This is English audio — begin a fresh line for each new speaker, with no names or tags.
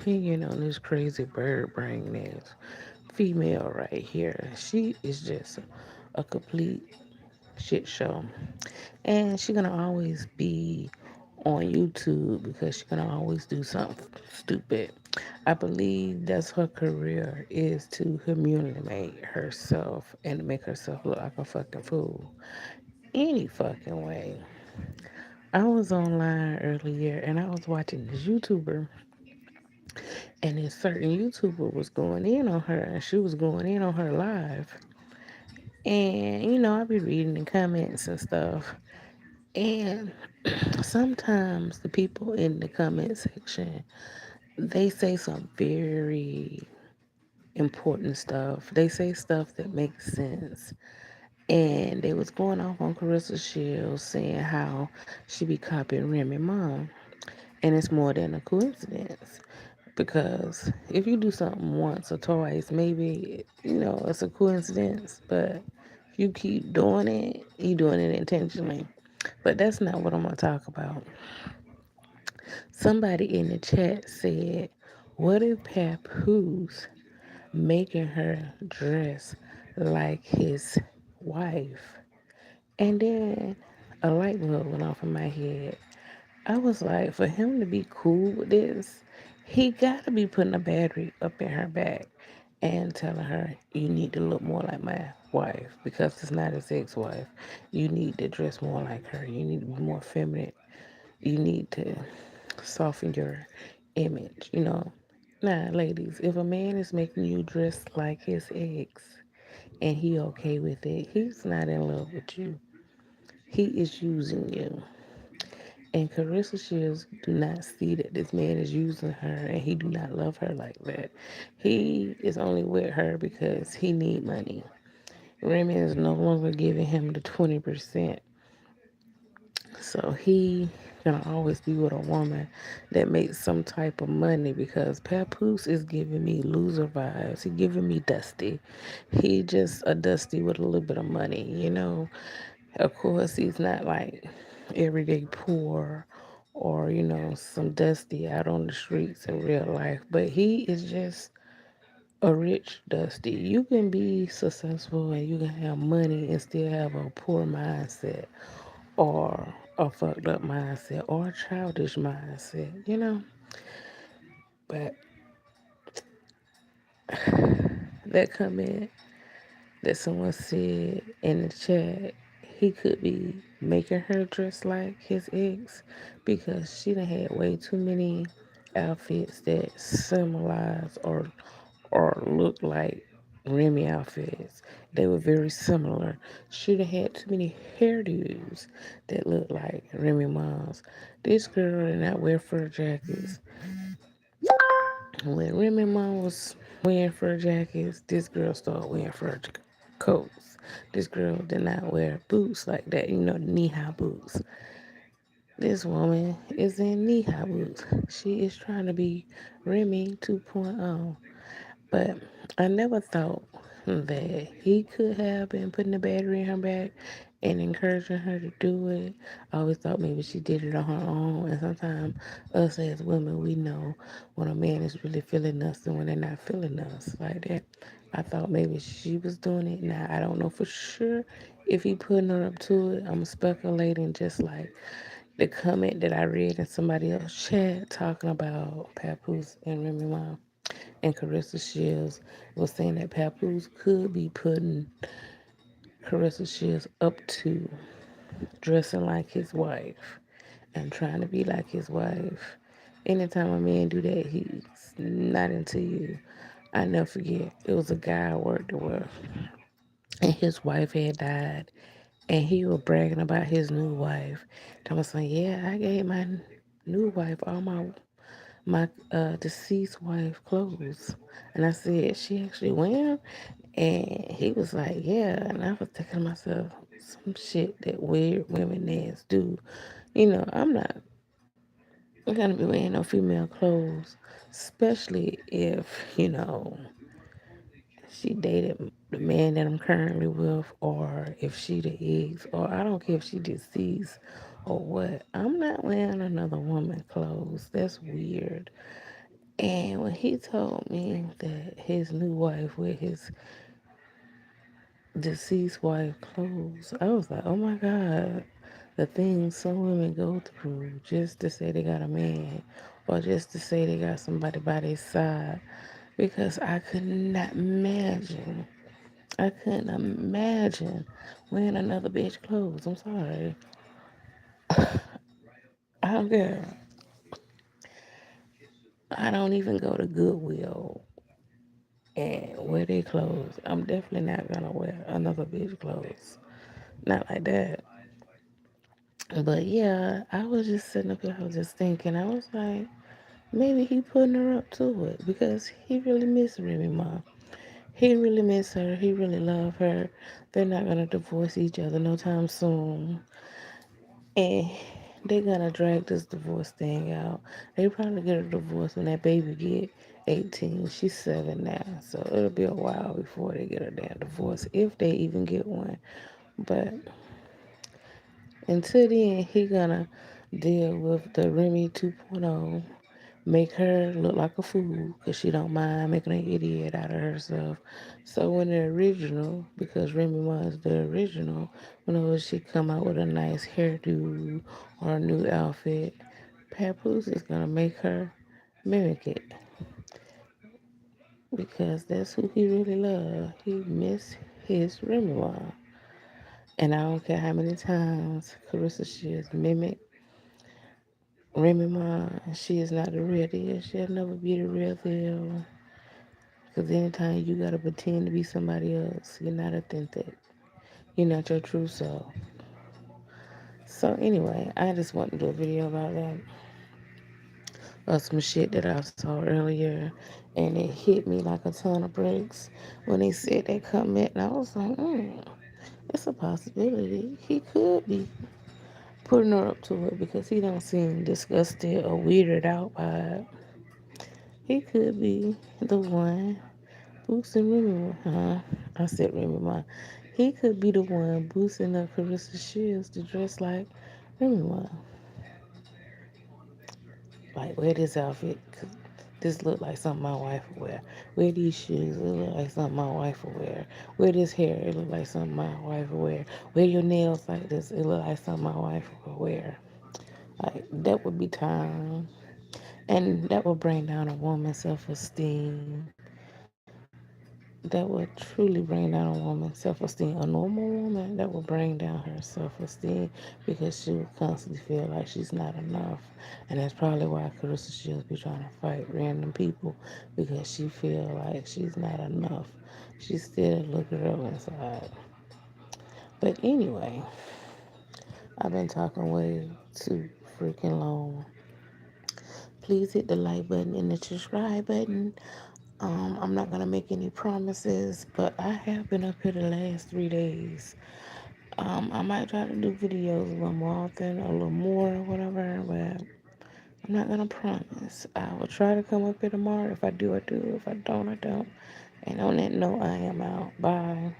opinion on this crazy bird brain ass female right here. She is just a complete shit show. And she's gonna always be on YouTube because she's gonna always do something stupid. I believe that's her career is to humiliate herself and make herself look like a fucking fool. Any fucking way. I was online earlier and I was watching this YouTuber, and this certain YouTuber was going in on her and she was going in on her live. And I be reading the comments and stuff. And sometimes the people in the comment section, they say some very important stuff. They say stuff that makes sense. And they was going off on Carissa Shields saying how she be copying Remy mom. And it's more than a coincidence. Because if you do something once or twice, maybe, it's a coincidence. But if you keep doing it, you doing it intentionally. But that's not what I'm going to talk about. Somebody in the chat said, what if Papoose making her dress like his wife? And then a light bulb went off in my head. I was like, for him to be cool with this, he got to be putting a battery up in her back and telling her, you need to look more like my wife because it's not his ex wife. You need to dress more like her. You need to be more feminine. You need to soften your image. Now, ladies, if a man is making you dress like his ex and he okay with it, he's not in love with you. He is using you. And Carissa Shields do not see that this man is using her and he do not love her like that. He is only with her because he need money. Remy is no longer giving him the 20%. So he gonna always be with a woman that makes some type of money because Papoose is giving me loser vibes. He giving me Dusty. He just a Dusty with a little bit of money. Of course, he's not like everyday poor or, some Dusty out on the streets in real life, but he is just a rich Dusty. You can be successful and you can have money and still have a poor mindset or a fucked up mindset or a childish mindset. But that comment that someone said in the chat, he could be making her dress like his ex because she done had way too many outfits that symbolize or look like Remy outfits. They were very similar. She done had too many hairdos that look like Remy mom's. This girl did not wear fur jackets. When Remy mom was wearing fur jackets, this girl started wearing coats. This girl did not wear boots like that, the knee-high boots. This woman is in knee-high boots. She is trying to be Remy 2.0. But I never thought that he could have been putting the battery in her back and encouraging her to do it. I always thought maybe she did it on her own. And sometimes us as women, we know when a man is really feeling us and when they're not feeling us like that. I thought maybe she was doing it. Now, I don't know for sure if he putting her up to it. I'm speculating just like the comment that I read in somebody else's chat talking about Papoose and Remy Ma. And Carissa Shields was saying that Papoose could be putting Carissa Shields up to dressing like his wife and trying to be like his wife. Anytime a man do that, he's not into you. I never forget, it was a guy I worked with, and his wife had died, and he was bragging about his new wife. I was like, yeah, I gave my new wife all my deceased wife clothes. And I said, she actually wear 'em? And he was like, yeah. And I was thinking to myself, some shit that weird women ass do. I'm not gonna be wearing no female clothes, especially if, she dated the man that I'm currently with, or if she the ex, or I don't care if she deceased or what. I'm not wearing another woman clothes. That's weird. And when he told me that his new wife with his deceased wife clothes, I was like, oh my God, the things some women go through just to say they got a man or just to say they got somebody by their side. Because I could not imagine, I couldn't imagine wearing another bitch clothes. I'm sorry. I don't care. I don't even go to Goodwill and wear their clothes. I'm definitely not gonna wear another bitch clothes. Not like that. But yeah, I was just sitting up here, I was just thinking, I was like, maybe he putting her up to it because he really miss Remy Ma. He really miss her. He really love her. They're not gonna divorce each other no time soon. And they're gonna drag this divorce thing out. They probably get a divorce when that baby get 18. She's 7 now. So it'll be a while before they get a damn divorce, if they even get one. But until then, he gonna deal with the Remy 2.0, make her look like a fool because she don't mind making an idiot out of herself. So when the original, because Remy was the original, whenever she come out with a nice hairdo or a new outfit, Papoose is gonna make her mimic it because that's who he really love. He miss his Remy Ma. And I don't care how many times Carissa Shields mimic Remy Ma, she is not the real deal. She'll never be the real deal. Because anytime you gotta pretend to be somebody else, you're not authentic. You're not your true self. So anyway, I just want to do a video about that. Some shit that I saw earlier, and it hit me like a ton of bricks when they said that comment, and I was like, it's a possibility. He could be putting her up to it because he don't seem disgusted or weirded out by it. He could be the one boosting Remy. I said Remy Ma. He could be the one boosting up Carissa Shields to dress like Remy Ma. Like, wear this outfit. 'Cause this look like something my wife would wear. Wear these shoes. It look like something my wife would wear. Wear this hair. It look like something my wife would wear. Wear your nails like this. It look like something my wife would wear. Like, that would be time. And that would bring down a woman's self-esteem. That would truly bring down a woman's self-esteem. A normal woman, that would bring down her self-esteem because she would constantly feel like she's not enough. And that's probably why Carissa Shields be trying to fight random people because she feel like she's not enough. She's still a little girl inside. But anyway, I've been talking way too freaking long. Please hit the like button and the subscribe button. I'm not gonna make any promises, but I have been up here the last 3 days. I might try to do videos a little more often, a little more, whatever, but I'm not gonna promise. I will try to come up here tomorrow. If I do, I do. If I don't, I don't. And on that note, I am out. Bye.